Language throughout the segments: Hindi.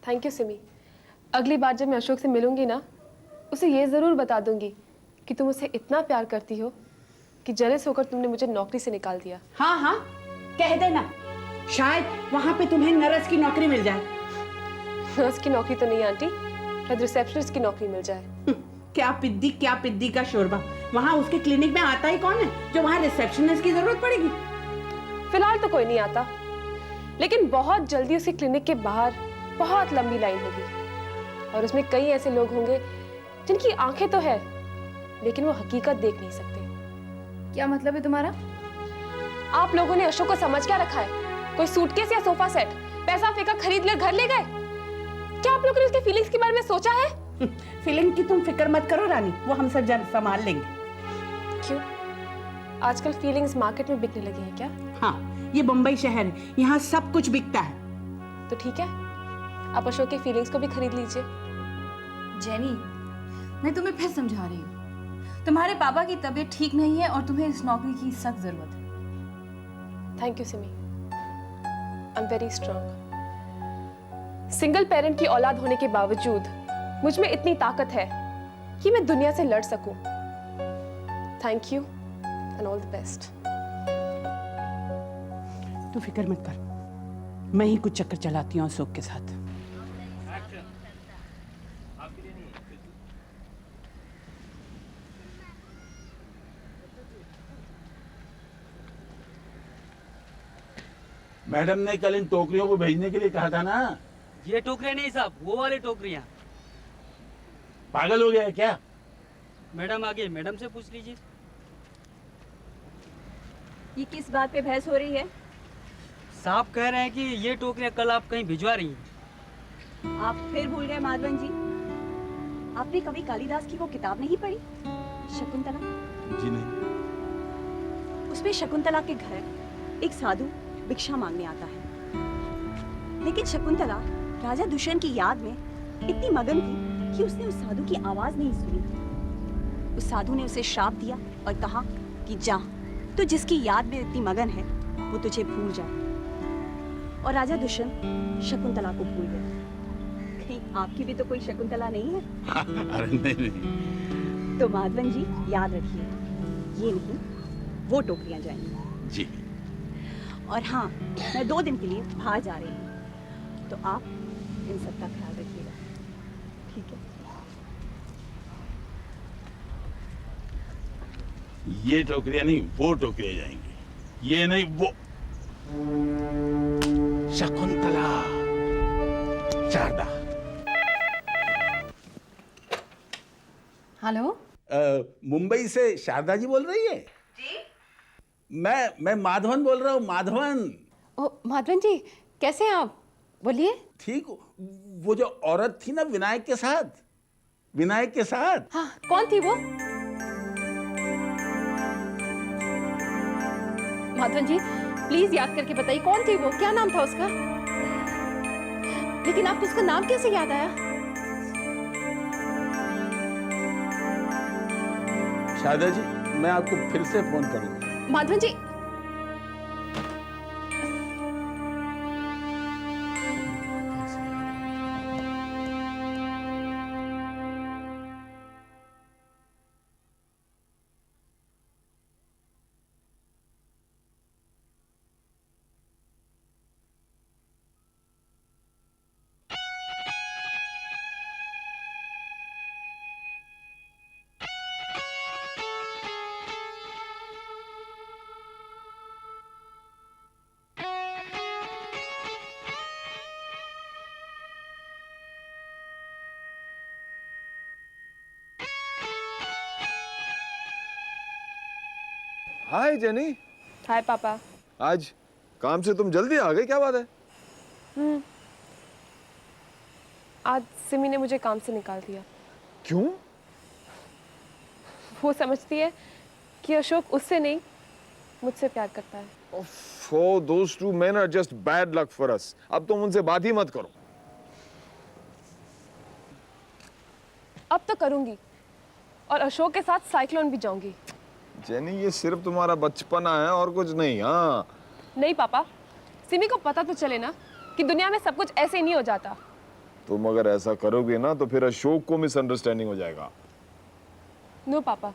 Thank you Simi. अगली बार जब मैं अशोक से मिलूंगी ना, उसे ये ज़रूर बता दूंगी कि तुम उसे इतना प्यार करती हो कि जेलस होकर तुमने मुझे नौकरी से निकाल दिया। हाँ हाँ, कह देना, शायद वहाँ पे तुम्हें नर्स की नौकरी मिल जाए। नर्स की नौकरी तो नहीं आंटी, शायद रिसेप्शनिस्ट की नौकरी मिल जाए। क्या पिद्दी का शोरबा। वहाँ उसके क्लिनिक में आता ही कौन है जो वहाँ रिसेप्शनिस्ट की जरूरत पड़ेगी? फिलहाल तो कोई नहीं आता, लेकिन बहुत जल्दी उसके क्लिनिक के बाहर बहुत लंबी लाइन होगी और उसमें कई ऐसे लोग होंगे जिनकी आंखें तो है लेकिन वो हकीकत देख नहीं सकते। क्या मतलब है तुम्हारा? आप लोगों ने अशोक को समझ क्या रखा है? कोई सूटकेस या सोफा सेट, पैसा फेंका, खरीद ले, घर ले गए? क्या आप लोगों ने उसके फीलिंग्स के बारे में सोचा है? फीलिंग की तुम फिक्र मत करो रानी, वो हम सब जब संभाल लेंगे। क्यों? आजकल फीलिंग्स मार्केट में बिकने लगी हैं क्या? हाँ, ये बम्बई शहर है, यहाँ सब कुछ बिकता है। तो ठीक है, आप अशोक की फीलिंग्स को भी खरीद लीजिए। जेनी, मैं तुम्हें फिर समझा रही हूँ, तुम्हारे पापा की तबीयत ठीक नहीं है और तुम्हें इस नौकरी की सख्त जरूरत है। Thank you Simi, I am very strong. Single parent की औलाद होने के बावजूद मुझ में इतनी ताकत है कि मैं दुनिया से लड़ सकूं। Thank you and all the best. तू फिक्र मत कर, मैं ही कुछ चक्कर चलाती हूँ अशोक के साथ। मैडम ने कल इन टोकरियों को भेजने के लिए कहा था ना। ये टोकरियां नहीं साहब, वो वाली टोकरियां। पागल हो गया है क्या? मैडम आगे, मैडम से पूछ लीजिए। ये किस बात पे बहस हो रही है? साहब कह रहे हैं कि ये टोकरियां कल आप कहीं भिजवा रही हैं। आप फिर भूल गए माधवन जी, आपने कभी कालिदास की वो किताब नहीं पढ़ी, शकुंतला? जी नहीं। उसमें शकुंतला के घर एक साधु भिक्षा मांगने आता है, लेकिन शकुंतला राजा दुष्यंत की याद में इतनी मगन थी कि उसने उस साधु की आवाज नहीं सुनी। उस साधु ने उसे श्राप दिया और कहा कि जा, तू जिसकी याद में इतनी मगन है वो तुझे भूल जाए। और राजा दुष्यंत शकुंतला को भूल गए। कहीं आपकी भी तो कोई शकुंतला नहीं है? अरे नहीं। तो माधवन जी याद रखिए, ये नहीं वो टोकरियां जाएंगी। जी। और हाँ, मैं 2 दिन के लिए बाहर जा रही हूँ, तो आप इन सब का ख्याल रखिएगा, ठीक है? ये टोकरियां नहीं, वो टोकरियां जाएंगी। ये नहीं, वो। शकुंतला, शारदा। हेलो, मुंबई से शारदा जी बोल रही है? जी। मैं माधवन बोल रहा हूँ, माधवन। ओ माधवन जी, कैसे हैं आप? बोलिए। ठीक, वो जो औरत थी ना विनायक के साथ, विनायक के साथ। हाँ, कौन थी वो? माधवन जी, प्लीज याद करके बताइए कौन थी वो, क्या नाम था उसका? लेकिन आपको उसका नाम कैसे याद आया? शारदा जी, मैं आपको फिर से फोन करूंगा। माधवन जी, हाय जेनी। हाय पापा। आज काम से तुम जल्दी आ गए, क्या बात है? आज सिमी ने मुझे काम से निकाल दिया। क्यों? वो समझती है कि अशोक उससे नहीं मुझसे प्यार करता है। Oh, those two men are just bad luck for us. अब तुम उनसे बात ही मत करो। अब तो करूंगी और अशोक के साथ साइक्लोन भी जाऊंगी। जेनी, ये सिर्फ तुम्हारा बचपना है और कुछ नहीं। हाँ नहीं पापा, सिमी को पता तो चले ना कि दुनिया में सब कुछ ऐसे ही नहीं हो जाता। तुम अगर ऐसा करोगे ना तो फिर अशोक को मिसअंडरस्टैंडिंग हो जाएगा। नो पापा,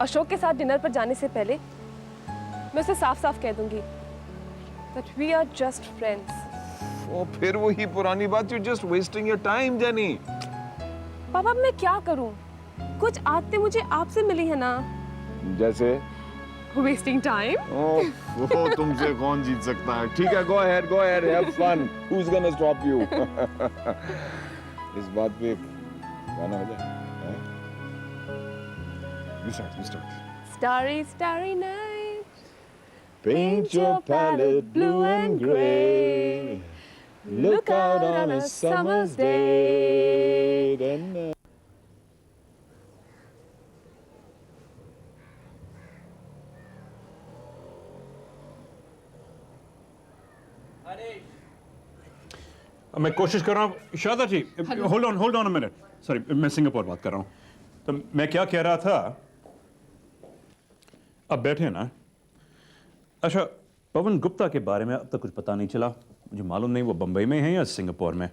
अशोक के साथ डिनर पर जाने से पहले मैं उसे साफ साफ कह दूंगी that we are just friends. और फिर वही पुरानी बात, you just wasting your time jenny. पापा अब मैं क्या करूं? कुछ आदतें मुझे आपसे मिली है ना। जैसे वेस्टिंग टाइम। वो तुमसे कौन जीत सकता है? ठीक है, go ahead, have fun, who is gonna stop you? इस बात पे गाना हो जाए। We start. Starry, starry night. Paint your palette blue and gray. Look out on a summer's day. Then, मैं कोशिश कर रहा हूँ Sharda ji, hold on a minute, sorry, मैं सिंगापुर बात कर रहा हूँ। तो मैं क्या कह रहा था, अब बैठे ना। अच्छा, पवन गुप्ता के बारे में अब तक कुछ पता नहीं चला, मुझे मालूम नहीं वो बंबई में है या सिंगापुर में,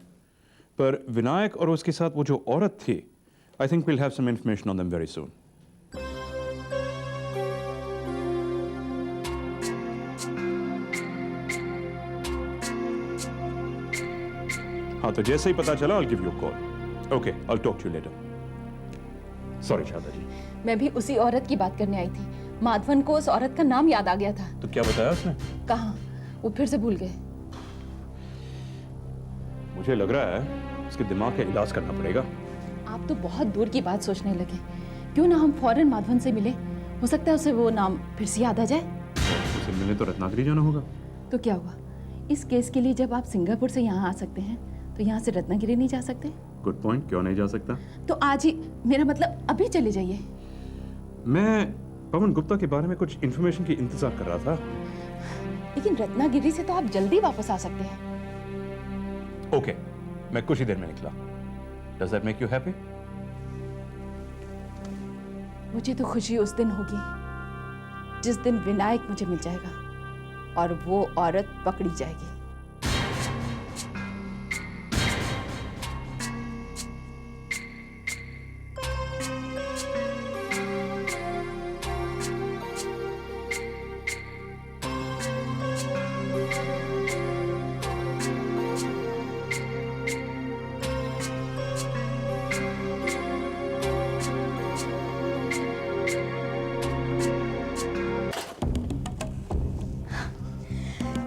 पर विनायक और उसके साथ वो जो औरत थी, I think will have some information on them very soon. हाँ, तो जैसे ही पता चला I'll give you a call. Okay, I'll talk to you later. Sorry Sharda ji. मैं भी उसी औरत की बात करने आई थी। माधवन को उस औरत का नाम याद आ गया था। तो क्या बताया उसने? कहाँ? वो फिर से भूल गए। मुझे लग रहा है उसके दिमाग का इलाज करना पड़ेगा। आप तो बहुत दूर की बात सोचने लगे। क्यों ना हम फौरन माधवन से मिले? हो सकता है उसे वो नाम फिर से याद आ जाए। उसे मिलने तो रत्नागिरी जाना होगा। तो क्या हुआ? इस केस के लिए जब आप सिंगापुर से यहाँ आ सकते हैं, तो यहाँ से रत्नागिरी नहीं जा सकते? गुड पॉइंट, क्यों नहीं जा सकता? तो आज ही, मेरा मतलब अभी चले जाइए। मैं पवन गुप्ता के बारे में कुछ इंफॉर्मेशन की इंतजार कर रहा था। लेकिन रत्नागिरी से तो आप जल्दी वापस आ सकते हैं। ओके, मैं कुछ ही देर में निकला। Does that make you happy? मुझे तो खुशी उस दिन होगी जिस दिन विनायक मुझे मिल जाएगा और वो औरत पकड़ी जाएगी।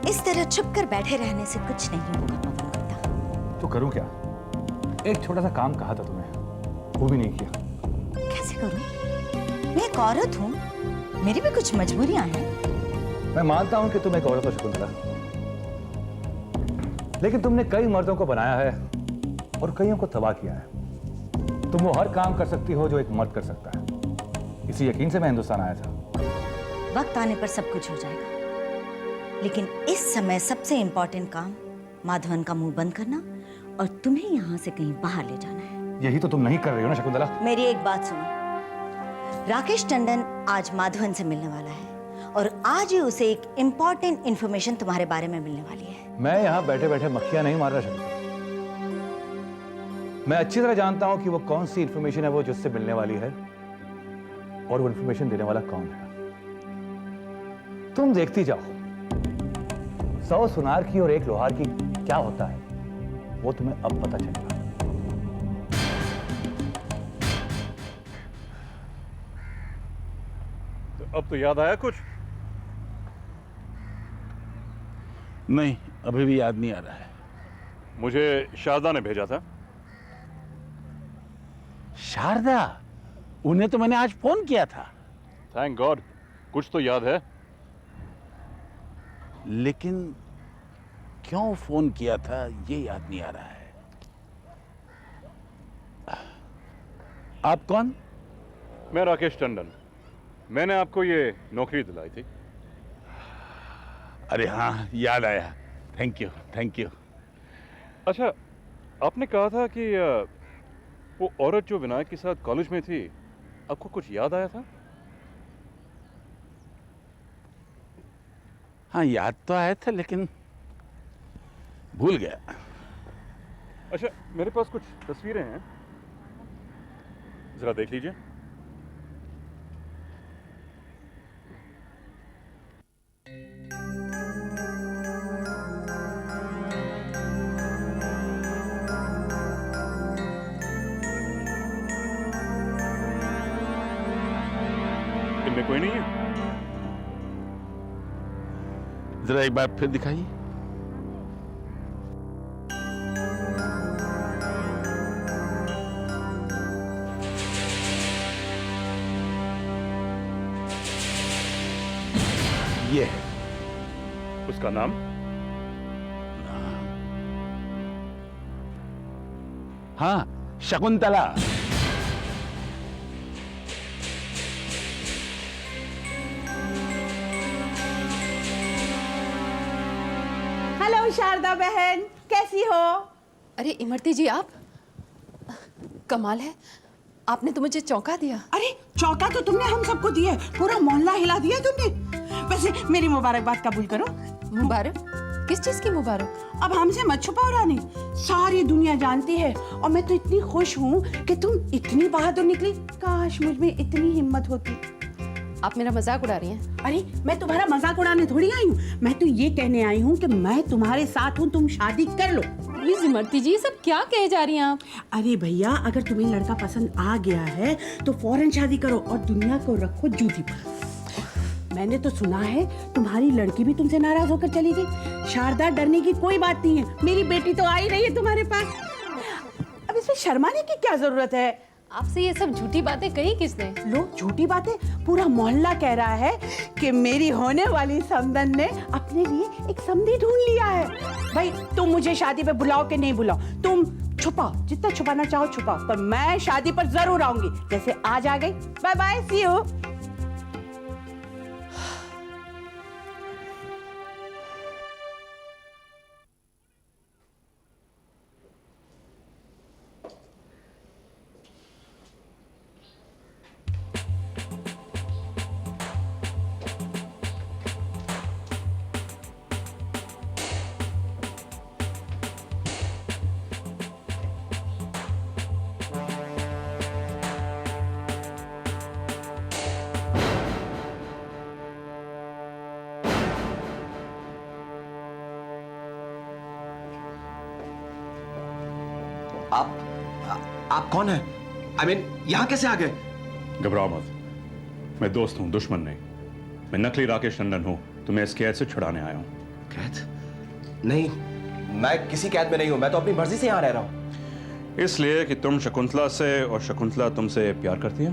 इस तरह छुप कर बैठे रहने से कुछ नहीं होगा पवन गुप्ता। तो करूं क्या? एक छोटा सा काम कहा था तुम्हें, वो भी नहीं किया। कैसे करूं? मैं एक औरत हूं, मेरी भी कुछ मजबूरियां हैं। मैं मानता हूं कि तुम एक औरत हो शकुंतला, लेकिन तुमने कई मर्दों को बनाया है और कईयों को तबाह किया है। तुम वो हर काम कर सकती हो जो एक मर्द कर सकता है। इसी यकीन से मैं हिंदुस्तान आया था। वक्त आने पर सब कुछ हो जाएगा, लेकिन इस समय सबसे इंपॉर्टेंट काम माधवन का मुंह बंद करना और तुम्हें यहाँ से कहीं बाहर ले जाना है। यही तो तुम नहीं कर रही हो ना शकुंतला। मेरी एक बात सुनो, राकेश टंडन आज माधवन से मिलने वाला है और आज ही उसे एक इंपॉर्टेंट इंफॉर्मेशन तुम्हारे बारे में मिलने वाली है। मैं यहाँ बैठे बैठे मक्खियां नहीं मार रहा शकुंतला। मैं अच्छी तरह जानता हूँ कि वो कौन सी इंफॉर्मेशन है वो जिससे मिलने वाली है और वो इंफॉर्मेशन देने वाला कौन है। तुम देखती जाओ, 100 सुनार की और 1 लोहार की क्या होता है वो तुम्हें अब पता चलेगा। तो अब तो याद आया कुछ? नहीं, अभी भी याद नहीं आ रहा है। मुझे शारदा ने भेजा था। शारदा? उन्हें तो मैंने आज फोन किया था। थैंक गॉड, कुछ तो याद है। लेकिन क्यों फोन किया था ये याद नहीं आ रहा है। आप कौन? मैं राकेश टंडन। मैंने आपको ये नौकरी दिलाई थी। अरे हाँ, याद आया। Thank you, thank you. अच्छा, आपने कहा था कि वो औरत जो विनायक के साथ कॉलेज में थी, आपको कुछ याद आया था? हाँ, याद तो आया था लेकिन भूल गया। अच्छा, मेरे पास कुछ तस्वीरें हैं, जरा देख लीजिए। इनमें कोई नहीं है? जरा एक बार फिर दिखाइए। ये है उसका नाम? हाँ, शकुंतला। हेलो शारदा बहन, कैसी हो? अरे इमरती जी, आप कमाल है, आपने तो मुझे चौंका दिया। अरे चौका तो तुमने हम सबको दिया है, पूरा मोहल्ला हिला दिया तुमने। वैसे मेरी मुबारकबाद कबूल करो। मुबारक? किस चीज की मुबारक? अब हमसे मत छुपाओ रानी, सारी दुनिया जानती है और मैं तो इतनी खुश हूँ कि तुम इतनी बहादुर निकली। काश मुझ में इतनी हिम्मत होती। आप मेरा मजाक उड़ा रही हैं? अरे मैं तुम्हारा मजाक उड़ाने थोड़ी आई हूँ, मैं तो ये कहने आई हूँ कि मैं तुम्हारे साथ हूँ, तुम शादी कर लो। प्लीज इमरती जी, सब क्या कहे जा रही हैं आप? अरे भैया, अगर तुम्हें लड़का पसंद आ गया है तो फौरन शादी करो और दुनिया को रखो जूती पर। मैंने तो सुना है तुम्हारी लड़की भी तुमसे नाराज होकर चली गई। शारदा, डरने की कोई बात नहीं है, मेरी बेटी तो आ ही रही है तुम्हारे पास। अब इसमें शर्माने की क्या जरूरत है? आपसे ये सब झूठी बातें कही किसने? लो, झूठी बातें? पूरा मोहल्ला कह रहा है कि मेरी होने वाली समधन ने अपने लिए एक समधी ढूंढ लिया है। भाई तुम मुझे शादी पे बुलाओ कि नहीं बुलाओ, तुम छुपाओ, जितना छुपाना चाहो छुपाओ, पर मैं शादी पर जरूर आऊंगी, जैसे आज आ गई। Bye bye, see you. आप कौन है? I mean, यहाँ कैसे आ गए? घबराओ मत, मैं दोस्त हूँ, दुश्मन नहीं। मैं नकली राकेश टंडन हूँ, तुम्हें इस कैद से छुड़ाने आया हूँ। कैद? नहीं, मैं किसी कैद में नहीं हूँ, मैं तो अपनी मर्जी से यहाँ रह रहा हूँ। इसलिए कि तुम शकुंतला से और शकुंतला तुमसे प्यार करती है।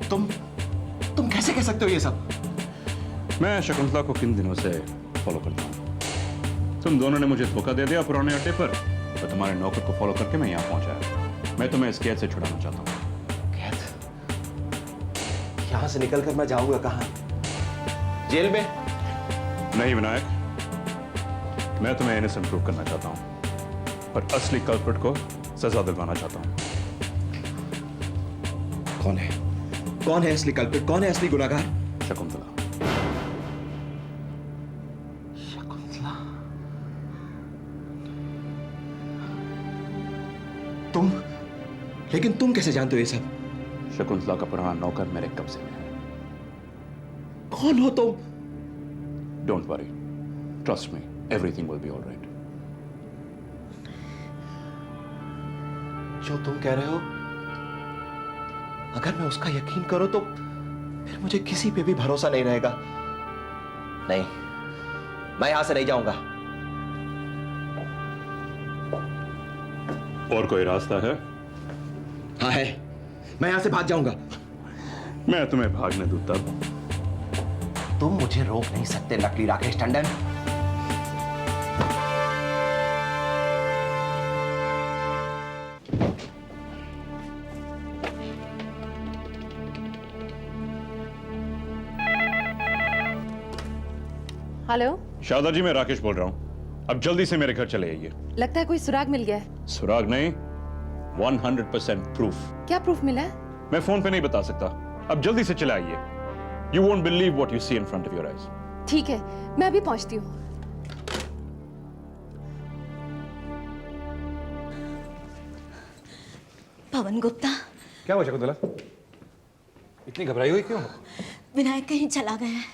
तुम कैसे कह सकते हो ये सब? मैं शकुंतला को किन दिनों से फॉलो करता हूँ। तुम दोनों ने मुझे धोखा दे दिया पुराने अड्डे पर, तो तुम्हारे नौकर को फॉलो करके मैं यहाँ पहुंचा। मैं तुम्हें इस कैद से छुड़ाना चाहता हूँ। कैद? यहाँ से निकलकर मैं जाऊंगा कहाँ? जेल में? नहीं विनायक, मैं तुम्हें इनोसेंट प्रूव करना चाहता हूँ और असली कल्प्रिट को सजा दिलवाना चाहता हूँ। कौन है? कौन है असली कल्प्रिट? कौन है असली गुनाहगार? शकुंतला। शकुंतला? तुम? लेकिन तुम कैसे जानते हो ये सब? शकुंतला का पुराना नौकर मेरे कब्जे में है। कौन हो तुम? Don't worry, trust me, everything will be alright. जो तुम कह रहे हो, अगर मैं उसका यकीन करूं तो फिर मुझे किसी पे भी भरोसा नहीं रहेगा। नहीं, मैं यहां से नहीं जाऊंगा। और कोई रास्ता है? हाँ है, मैं यहां से भाग जाऊंगा। मैं तुम्हें भागने दूं तब? तुम मुझे रोक नहीं सकते नकली राकेश टंडन। हेलो शारदा जी, मैं राकेश बोल रहा हूं। अब जल्दी से मेरे घर चले आइए। लगता है कोई सुराग मिल गया है। सुराग नहीं, 100% प्रूफ। क्या प्रूफ मिला है? मैं फोन पे नहीं बता सकता। अब जल्दी से चले आइए। You won't believe what you see in front of your eyes. ठीक है, मैं अभी पहुंचती हूँ। पवन गुप्ता, क्या हुआ शकुंतला? इतनी घबराई हुई क्यों? विनायक कहीं चला गया है।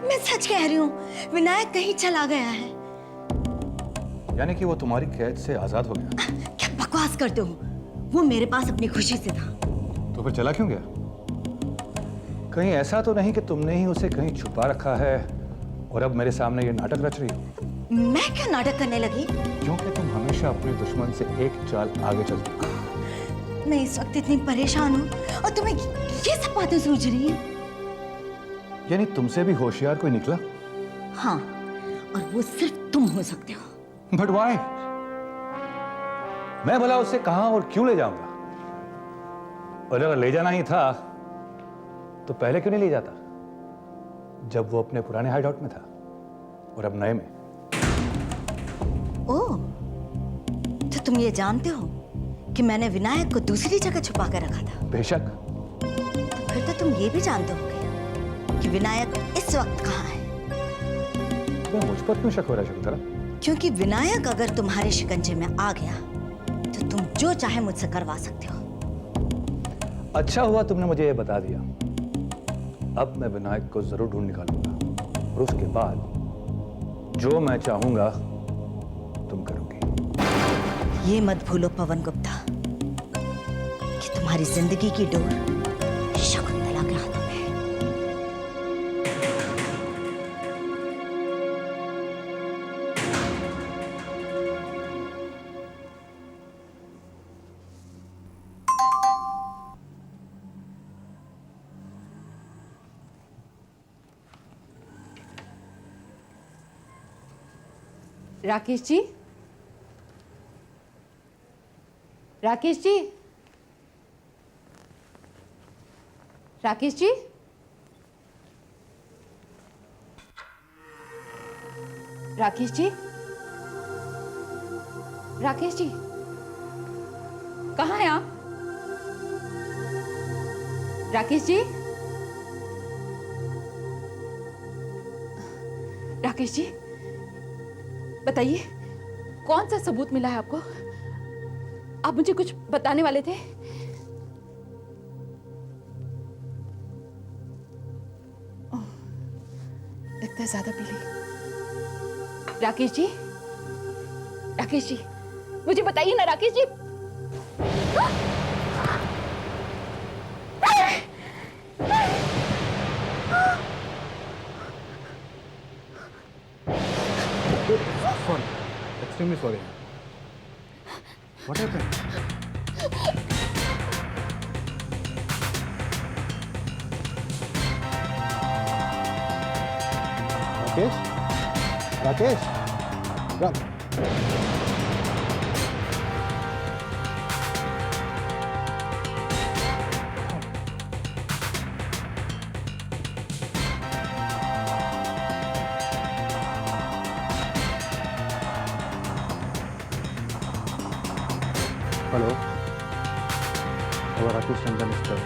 मैं सच कह रही हूँ, विनायक कहीं चला गया है। यानी कि वो तुम्हारी कैद से आजाद हो गया? क्या बकवास करते हो? वो मेरे पास अपनी खुशी से था। तो फिर चला क्यों गया? कहीं ऐसा तो नहीं कि तुमने ही उसे कहीं छुपा रखा है और अब मेरे सामने ये नाटक रच रही हो? मैं क्या नाटक करने लगी? क्योंकि तुम हमेशा अपने दुश्मन से एक चाल आगे चलती हो। मैं इस वक्त इतनी परेशान हूँ और तुम्हें ये सब बातें सूझ रही हैं। यानी तुमसे भी होशियार कोई निकला? हाँ, और वो सिर्फ तुम हो सकते हो। But why? मैं भला उसे कहां और क्यों ले जाऊंगा? और अगर ले जाना ही था तो पहले क्यों नहीं ले जाता, जब वो अपने पुराने हाइडआउट में था और अब नए में? ओह, तो तुम ये जानते हो कि मैंने विनायक को दूसरी जगह छुपा कर रखा था? बेशक। तो फिर तो तुम ये भी जानते होगे कि विनायक इस वक्त कहाँ है। तो मुझ पर क्यों शक हो रहा है शकुंतला? क्योंकि विनायक अगर तुम्हारे शिकंजे में आ गया तो तुम जो चाहे मुझसे करवा सकते हो। अच्छा हुआ तुमने मुझे ये बता दिया। अब मैं विनायक को जरूर ढूंढ निकालूंगा और उसके बाद जो मैं चाहूंगा तुम करोगी। ये मत भूलो पवन गुप्ता कि तुम्हारी जिंदगी की डोर शकुंतला के हाथों में है। राकेश जी, राकेश जी, राकेश जी, राकेश जी, राकेश जी, कहाँ हैं आप? राकेश जी, राकेश जी, बताइए कौन सा सबूत मिला है आपको? आप मुझे कुछ बताने वाले थे। इतना ज्यादा पी ली। राकेश जी, राकेश जी, मुझे बताइए ना Rakesh ji. Sorry, extremely sorry. What happened? Rakesh? Rakesh? Come. Hello. Our Rakesh Tandon is there.